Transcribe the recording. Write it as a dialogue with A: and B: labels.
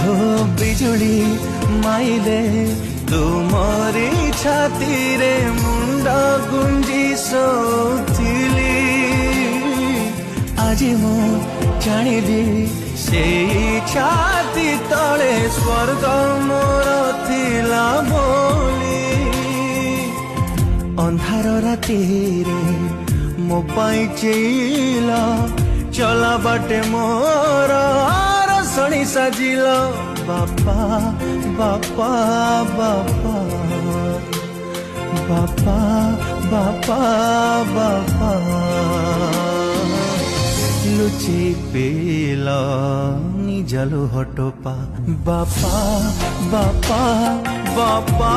A: हो बिजुली माइले तुमरी छाती रे मुंड गुंजी सोथिली आज मु जानिली से छाती तले स्वर्ग मोर थिला बोली अंधार राति रे मो पाई चेला चला बाटे मोर रसणी साजिल बापा बापा बापा बापा बापा बापा लुचि पेल निजलु हटोपा बापा बापा बापा